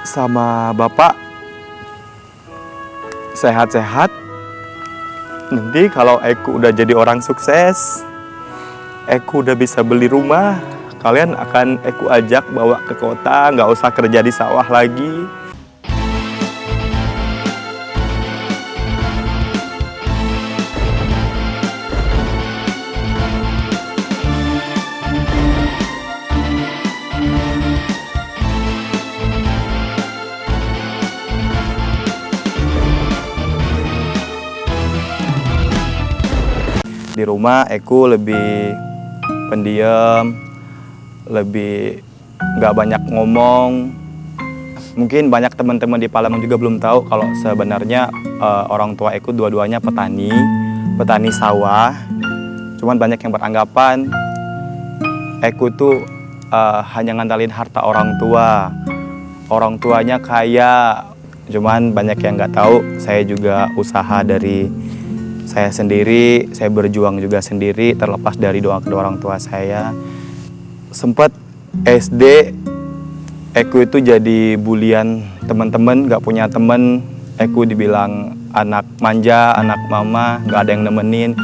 sama bapak sehat-sehat. Nanti kalau aku udah jadi orang sukses, aku udah bisa beli rumah, kalian akan aku ajak bawa ke kota, nggak usah kerja di sawah lagi. Di rumah aku lebih pendiam, lebih nggak banyak ngomong. Mungkin banyak teman-teman di Palembang juga belum tahu kalau sebenarnya orang tua aku dua-duanya petani sawah. Cuman banyak yang beranggapan aku tuh hanya ngandalin harta orang tua. Orang tuanya kaya, cuman banyak yang nggak tahu saya juga usaha dari saya sendiri, saya berjuang juga sendiri terlepas dari doa kedua orang tua saya. Sempat SD, aku itu jadi bulian teman-teman, gak punya temen. Aku dibilang anak manja, anak mama, gak ada yang nemenin.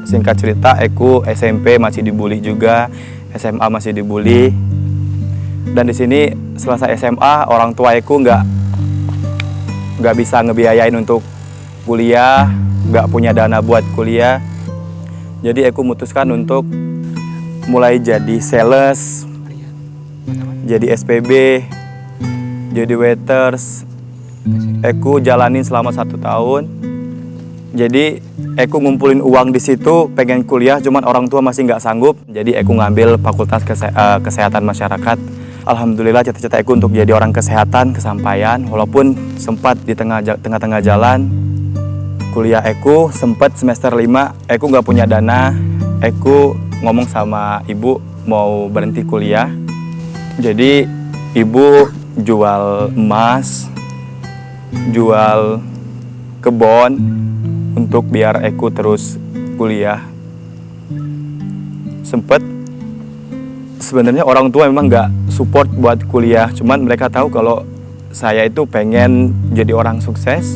Singkat cerita, aku SMP masih dibully juga, SMA masih dibully. Dan di sini selesai SMA, orang tua aku gak bisa ngebiayain untuk kuliah, gak punya dana buat kuliah. Jadi aku memutuskan untuk mulai jadi sales, jadi SPB, jadi waiters. Aku jalanin selama 1 tahun. Jadi aku ngumpulin uang di situ, pengen kuliah, cuman orang tua masih nggak sanggup. Jadi aku ngambil Fakultas Kesehatan Masyarakat. Alhamdulillah cita-cita aku untuk jadi orang kesehatan kesampaian, walaupun sempat di tengah-tengah jalan. Kuliah aku sempat semester 5, aku nggak punya dana. Aku ngomong sama ibu mau berhenti kuliah. Jadi ibu jual emas, jual kebun untuk biar aku terus kuliah. Sempet sebenarnya orang tua memang nggak support buat kuliah, cuman mereka tahu kalau saya itu pengen jadi orang sukses.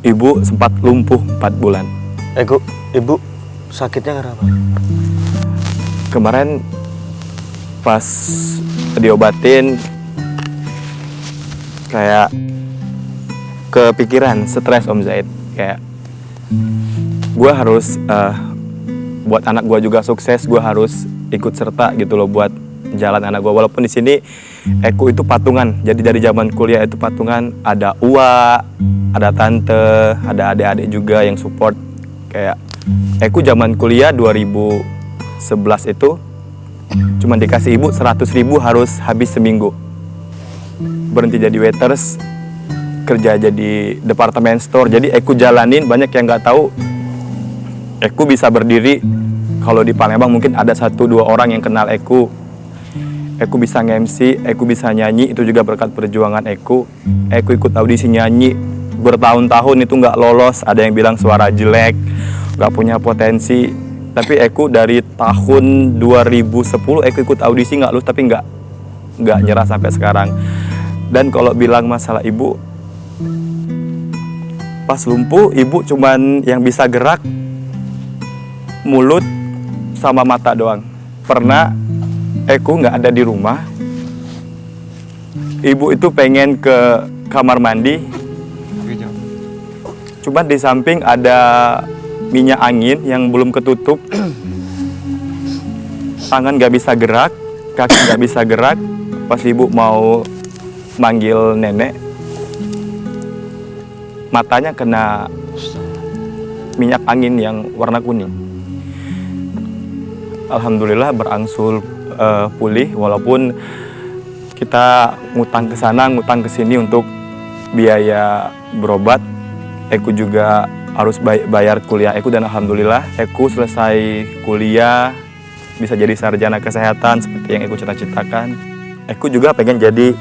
Ibu sempat lumpuh 4 bulan. Ibu sakitnya karena apa? Kemarin pas diobatin kayak kepikiran, stres Om Zaid. Kayak gue harus buat anak gue juga sukses, gue harus ikut serta gitu loh buat jalan anak gue. Walaupun di sini aku itu patungan, jadi dari zaman kuliah itu patungan, ada uwa, ada tante, ada adik-adik juga yang support. Kayak aku zaman kuliah 2011 itu cuma dikasih ibu 100.000 harus habis seminggu. Berhenti jadi waiters, kerja jadi departemen store. Jadi aku jalanin, banyak yang nggak tahu aku bisa berdiri. Kalau di Palembang mungkin ada 1-2 orang yang kenal aku. Aku bisa nge-MC, aku bisa nyanyi, itu juga berkat perjuangan aku. Aku ikut audisi nyanyi bertahun-tahun itu nggak lolos. Ada yang bilang suara jelek, nggak punya potensi. Tapi aku dari tahun 2010 aku ikut audisi nggak lulus, tapi nggak nyerah sampai sekarang. Dan kalau bilang masalah ibu, pas lumpuh ibu cuman yang bisa gerak mulut sama mata doang. Pernah aku nggak ada di rumah, ibu itu pengen ke kamar mandi, cuman di samping ada minyak angin yang belum ketutup. Tangan nggak bisa gerak, kaki nggak bisa gerak. Pas ibu mau manggil nenek, matanya kena minyak angin yang warna kuning. Alhamdulillah berangsur pulih, walaupun kita ngutang ke sana, ngutang ke sini untuk biaya berobat. Aku juga harus bayar kuliah aku, dan alhamdulillah aku selesai kuliah bisa jadi sarjana kesehatan seperti yang aku cita-citakan. Aku juga pengen jadi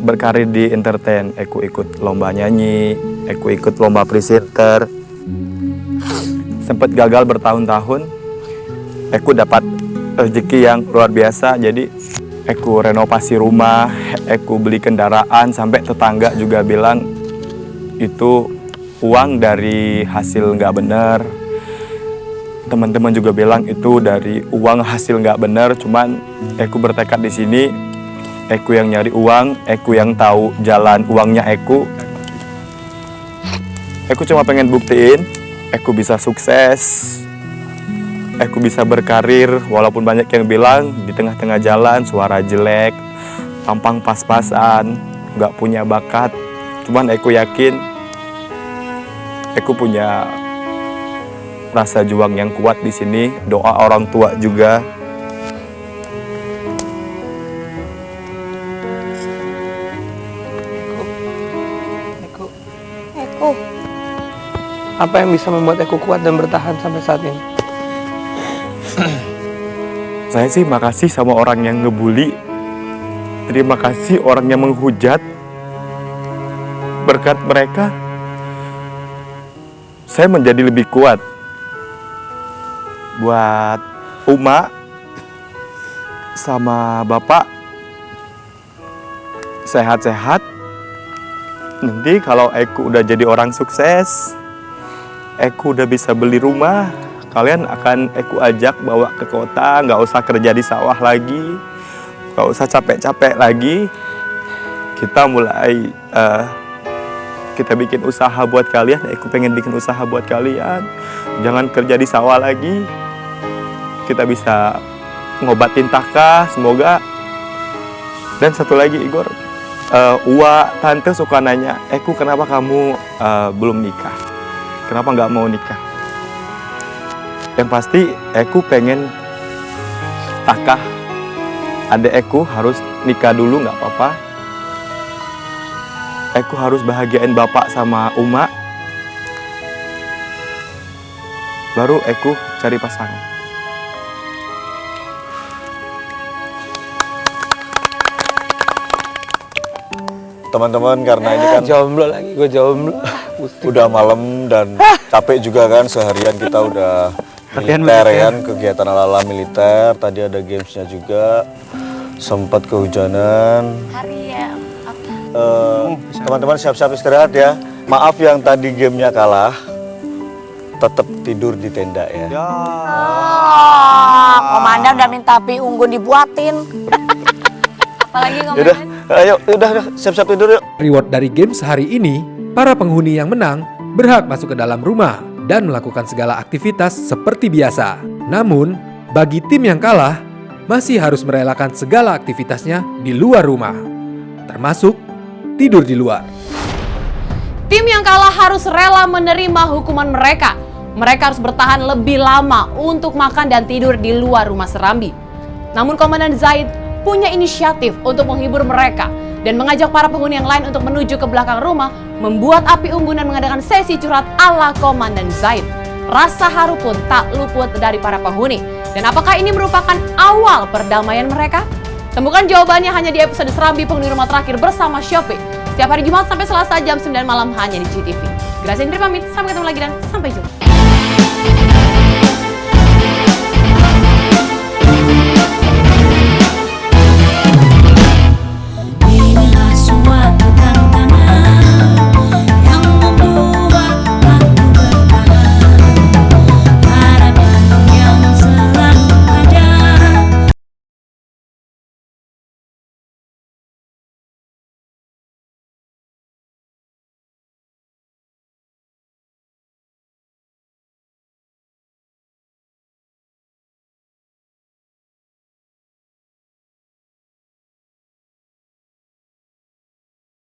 berkarir di entertain. Aku ikut lomba nyanyi, aku ikut lomba presenter. Sempat gagal bertahun-tahun. Aku dapat rezeki yang luar biasa. Jadi aku renovasi rumah, aku beli kendaraan, sampai tetangga juga bilang itu uang dari hasil nggak bener. Teman-teman juga bilang itu dari uang hasil nggak bener. Cuman aku bertekad di sini, aku yang nyari uang, aku yang tahu jalan uangnya aku. Aku cuma pengen buktiin, aku bisa sukses, aku bisa berkarir, walaupun banyak yang bilang di tengah-tengah jalan suara jelek, tampang pas-pasan, nggak punya bakat. Cuman aku yakin, aku punya rasa juang yang kuat di sini, doa orang tua juga. Eko, apa yang bisa membuat Eko kuat dan bertahan sampai saat ini? Saya sih makasih sama orang yang ngebully. Terima kasih orang yang menghujat. Berkat mereka, saya menjadi lebih kuat. Buat Uma sama Bapak, sehat-sehat. Nanti kalau aku udah jadi orang sukses, aku udah bisa beli rumah, kalian akan aku ajak bawa ke kota, nggak usah kerja di sawah lagi, nggak usah capek-capek lagi. Kita mulai, kita bikin usaha buat kalian, aku pengen bikin usaha buat kalian. Jangan kerja di sawah lagi, kita bisa ngobatin Taka, semoga. Dan satu lagi Igor, Uwa, tante suka nanya, Eku kenapa kamu belum nikah? Kenapa nggak mau nikah? Yang pasti Eku pengen Taka, adek Eku harus nikah dulu, nggak apa-apa. Eku harus bahagiain bapak sama Uma, baru Eku cari pasangan. Teman-teman, karena ini kan Jomblo lagi, gue jomblo. udah malam dan capek juga kan, seharian kita udah Latihan militer militer. kan, kegiatan ala-ala militer. Tadi ada gamesnya juga, sempat kehujanan. Hari ya. Teman-teman siap-siap istirahat ya. Maaf yang tadi gamenya kalah, tetap tidur di tenda ya. Komandan udah minta api unggun dibuatin. Apalagi Yaudah, ngomongin. ayo, udah siap-siap tidur yuk. Reward dari games hari ini, para penghuni yang menang berhak masuk ke dalam rumah dan melakukan segala aktivitas seperti biasa. Namun, bagi tim yang kalah, masih harus merelakan segala aktivitasnya di luar rumah, termasuk tidur di luar. Tim yang kalah harus rela menerima hukuman mereka. Mereka harus bertahan lebih lama untuk makan dan tidur di luar rumah Serambi. Namun Komandan Zaid punya inisiatif untuk menghibur mereka dan mengajak para penghuni yang lain untuk menuju ke belakang rumah, membuat api unggun dan mengadakan sesi curhat ala Komandan Zaid. Rasa haru pun tak luput dari para penghuni. Dan apakah ini merupakan awal perdamaian mereka? Temukan jawabannya hanya di episode Serambi Penghuni Rumah Terakhir bersama Shopee. Setiap hari Jumat sampai Selasa jam 9 malam hanya di GTV. Gracia Indri pamit, sampai ketemu lagi dan sampai jumpa.